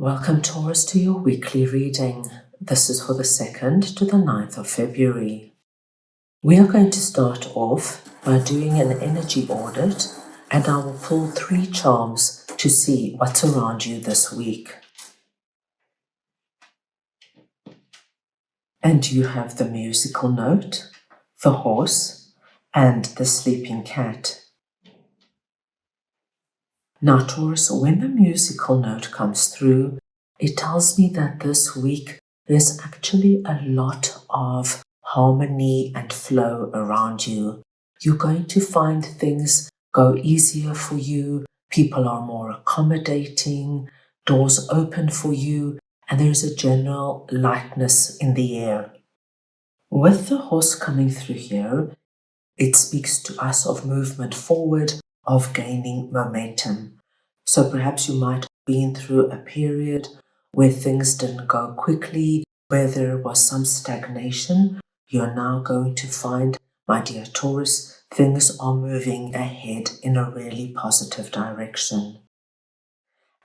Welcome, Taurus, to your weekly reading. This is for the 2nd to the 9th of February. We are going to start off by doing an energy audit, and I will pull 3 charms to see what's around you this week. And you have the musical note, the horse, and the sleeping cat. Now, Taurus, when the musical note comes through, it tells me that this week there's actually a lot of harmony and flow around you. You're going to find things go easier for you, people are more accommodating, doors open for you, and there's a general lightness in the air. With the horse coming through here, it speaks to us of movement forward, of gaining momentum. So perhaps you might have been through a period where things didn't go quickly, where there was some stagnation. You're now going to find, my dear Taurus, things are moving ahead in a really positive direction.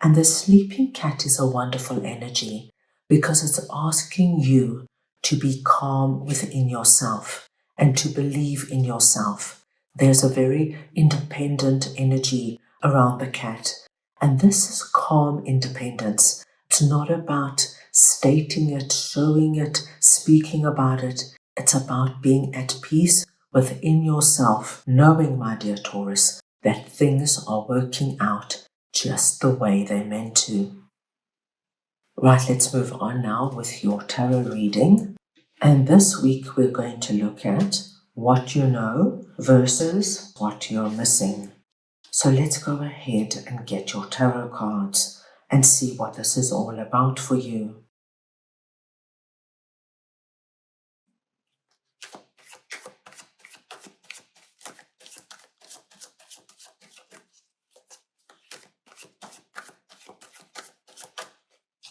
And the sleeping cat is a wonderful energy because it's asking you to be calm within yourself and to believe in yourself. There's a very independent energy around the cat. And this is calm independence. It's not about stating it, showing it, speaking about it. It's about being at peace within yourself, knowing, my dear Taurus, that things are working out just the way they're meant to. Right, let's move on now with your tarot reading. And this week we're going to look at what you know versus what you're missing. So let's go ahead and get your tarot cards and see what this is all about for you.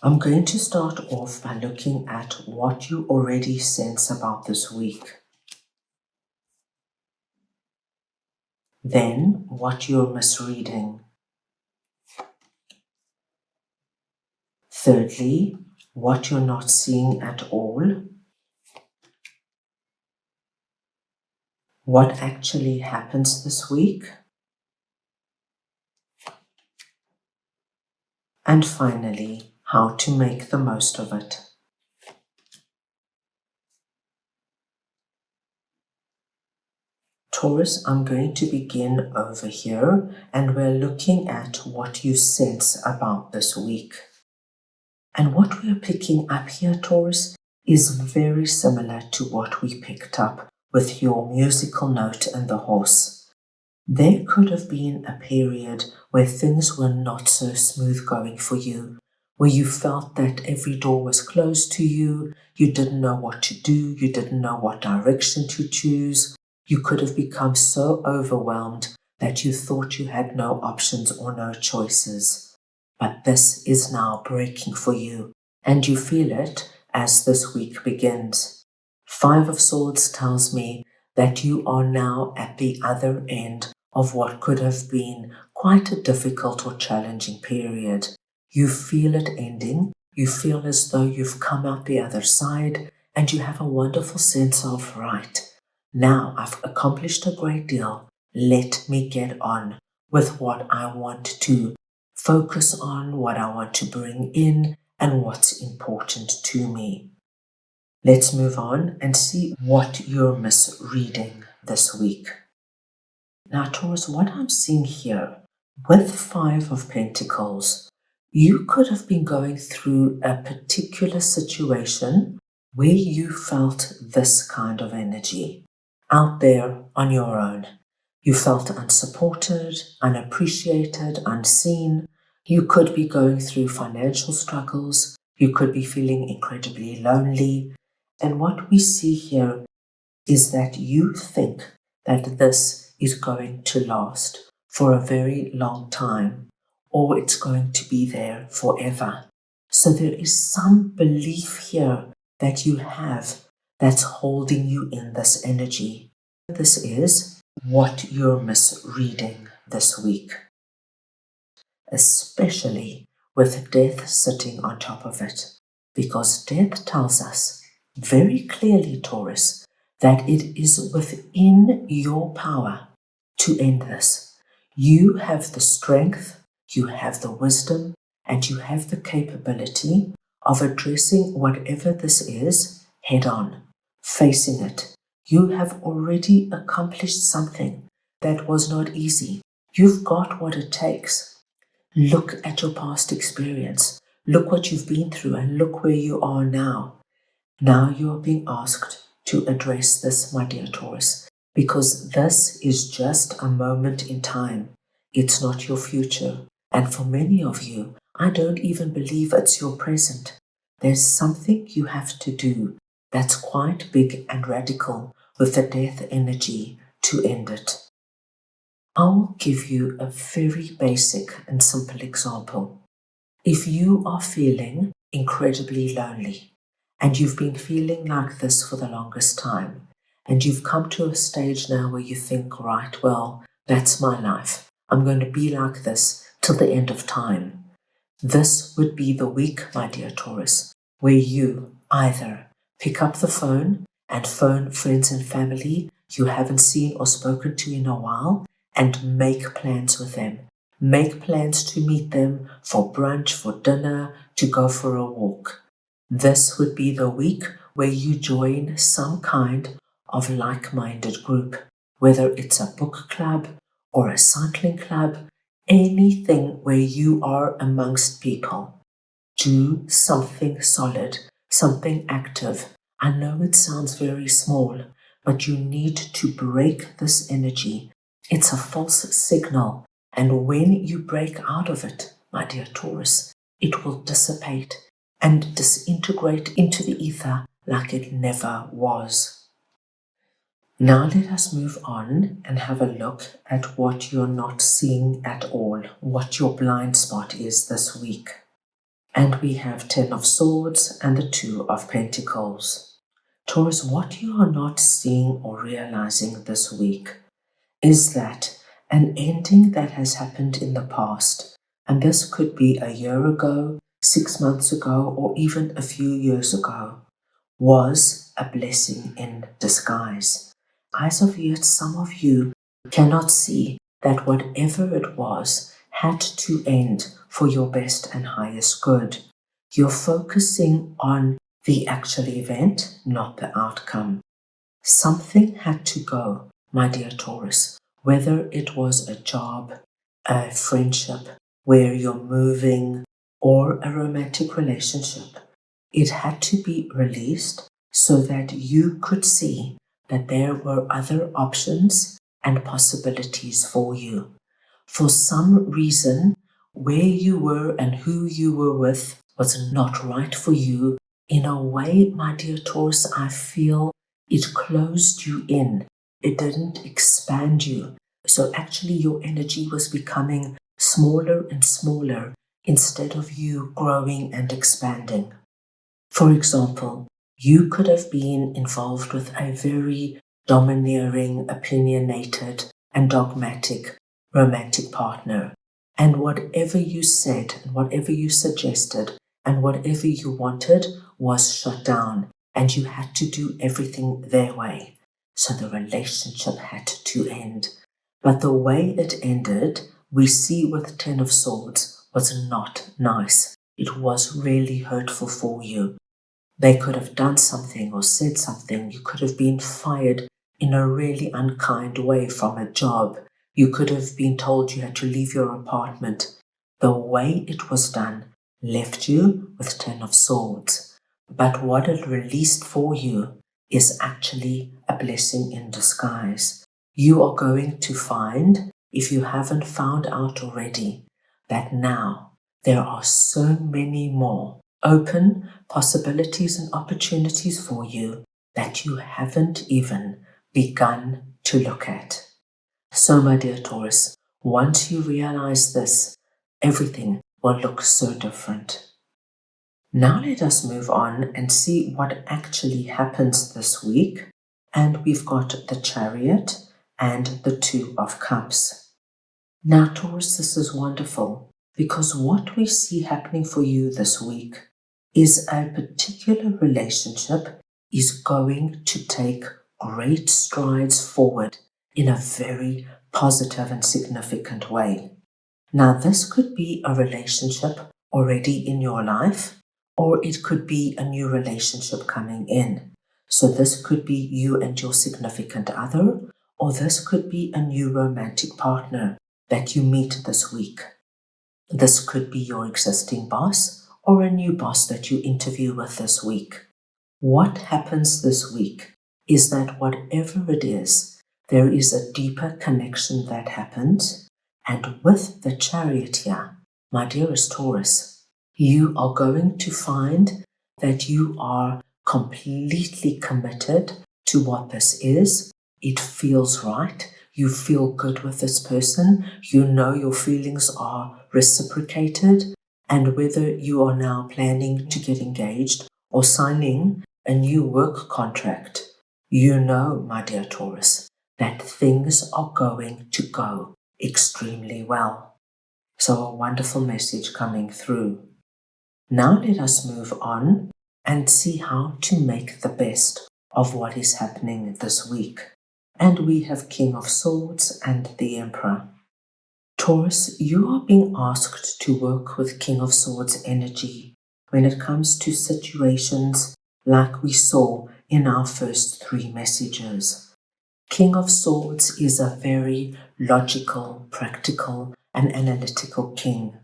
I'm going to start off by looking at what you already sense about this week. Then, what you're misreading. Thirdly, what you're not seeing at all. What actually happens this week. And finally, how to make the most of it. Taurus, I'm going to begin over here, and we're looking at what you sense about this week. And what we're picking up here, Taurus, is very similar to what we picked up with your musical note and the horse. There could have been a period where things were not so smooth going for you, where you felt that every door was closed to you, you didn't know what to do, you didn't know what direction to choose. You could have become so overwhelmed that you thought you had no options or no choices. But this is now breaking for you, and you feel it as this week begins. 5 of Swords tells me that you are now at the other end of what could have been quite a difficult or challenging period. You feel it ending, you feel as though you've come out the other side, and you have a wonderful sense of, right, now I've accomplished a great deal. Let me get on with what I want to focus on, what I want to bring in, and what's important to me. Let's move on and see what you're misreading this week. Now, Taurus, what I'm seeing here with 5 of Pentacles, you could have been going through a particular situation where you felt this kind of energy out there on your own. You felt unsupported, unappreciated, unseen. You could be going through financial struggles. You could be feeling incredibly lonely. And what we see here is that you think that this is going to last for a very long time, or it's going to be there forever. So there is some belief here that you have that's holding you in this energy. This is what you're misreading this week, especially with death sitting on top of it. Because death tells us very clearly, Taurus, that it is within your power to end this. You have the strength, you have the wisdom, and you have the capability of addressing whatever this is head on, facing it. You have already accomplished something that was not easy. You've got what it takes. Look at your past experience. Look what you've been through and look where you are now. Now you are being asked to address this, my dear Taurus, because this is just a moment in time. It's not your future. And for many of you, I don't even believe it's your present. There's something you have to do that's quite big and radical with the death energy to end it. I'll give you a very basic and simple example. If you are feeling incredibly lonely, and you've been feeling like this for the longest time, and you've come to a stage now where you think, right, well, that's my life. I'm going to be like this till the end of time. This would be the week, my dear Taurus, where you either pick up the phone and phone friends and family you haven't seen or spoken to in a while and make plans with them. Make plans to meet them for brunch, for dinner, to go for a walk. This would be the week where you join some kind of like-minded group, whether it's a book club or a cycling club, anything where you are amongst people. Do something solid, something active. I know it sounds very small, but you need to break this energy. It's a false signal. And when you break out of it, my dear Taurus, it will dissipate and disintegrate into the ether like it never was. Now let us move on and have a look at what you're not seeing at all, what your blind spot is this week. And we have 10 of Swords and the 2 of Pentacles. Taurus, what you are not seeing or realizing this week is that an ending that has happened in the past, and this could be a year ago, 6 months ago, or even a few years ago, was a blessing in disguise. As of yet, some of you cannot see that whatever it was had to end for your best and highest good. You're focusing on the actual event, not the outcome. Something had to go, my dear Taurus, whether it was a job, a friendship, where you're moving, or a romantic relationship. It had to be released so that you could see that there were other options and possibilities for you. For some reason, where you were and who you were with was not right for you. In a way, my dear Taurus, I feel it closed you in. It didn't expand you. So actually your energy was becoming smaller and smaller instead of you growing and expanding. For example, you could have been involved with a very domineering, opinionated, and dogmatic romantic partner. And whatever you said, and whatever you suggested, and whatever you wanted was shut down, and you had to do everything their way. So the relationship had to end. But the way it ended, we see with 10 of Swords, was not nice. It was really hurtful for you. They could have done something or said something. You could have been fired in a really unkind way from a job. You could have been told you had to leave your apartment. The way it was done left you with 10 of Swords. But what it released for you is actually a blessing in disguise. You are going to find, if you haven't found out already, that now there are so many more open possibilities and opportunities for you that you haven't even begun to look at. So, my dear Taurus, once you realize this, everything will look so different. Now let us move on and see what actually happens this week. And we've got the Chariot and the 2 of Cups. Now, Taurus, this is wonderful because what we see happening for you this week is a particular relationship is going to take great strides forward in a very positive and significant way. Now, this could be a relationship already in your life, or it could be a new relationship coming in. So this could be you and your significant other, or this could be a new romantic partner that you meet this week. This could be your existing boss or a new boss that you interview with this week. What happens this week is that whatever it is, there is a deeper connection that happens. And with the Chariot here, my dearest Taurus, you are going to find that you are completely committed to what this is. It feels right. You feel good with this person. You know your feelings are reciprocated. And whether you are now planning to get engaged or signing a new work contract, you know, my dear Taurus, that things are going to go extremely well. So a wonderful message coming through. Now let us move on and see how to make the best of what is happening this week. And we have King of Swords and the Emperor. Taurus, you are being asked to work with King of Swords energy when it comes to situations like we saw in our first 3 messages. King of Swords is a very logical, practical, and analytical king.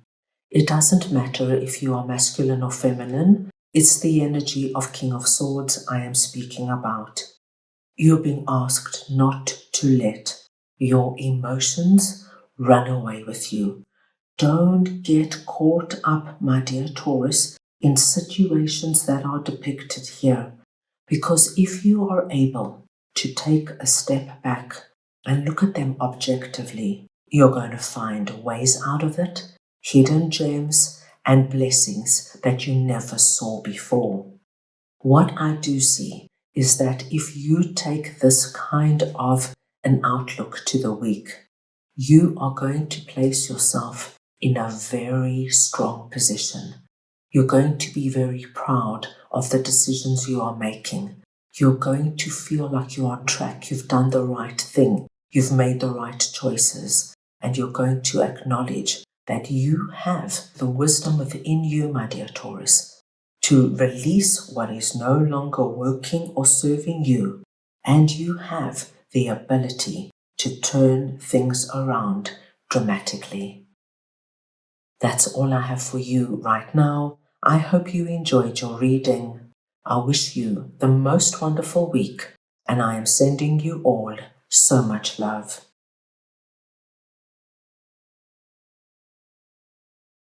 It doesn't matter if you are masculine or feminine, it's the energy of King of Swords I am speaking about. You're being asked not to let your emotions run away with you. Don't get caught up, my dear Taurus, in situations that are depicted here. Because if you are able to take a step back and look at them objectively, you're going to find ways out of it, hidden gems, and blessings that you never saw before. What I do see is that if you take this kind of an outlook to the week, you are going to place yourself in a very strong position. You're going to be very proud of the decisions you are making. You're going to feel like you're on track. You've done the right thing. You've made the right choices. And you're going to acknowledge that you have the wisdom within you, my dear Taurus, to release what is no longer working or serving you. And you have the ability to turn things around dramatically. That's all I have for you right now. I hope you enjoyed your reading. I wish you the most wonderful week, and I am sending you all so much love.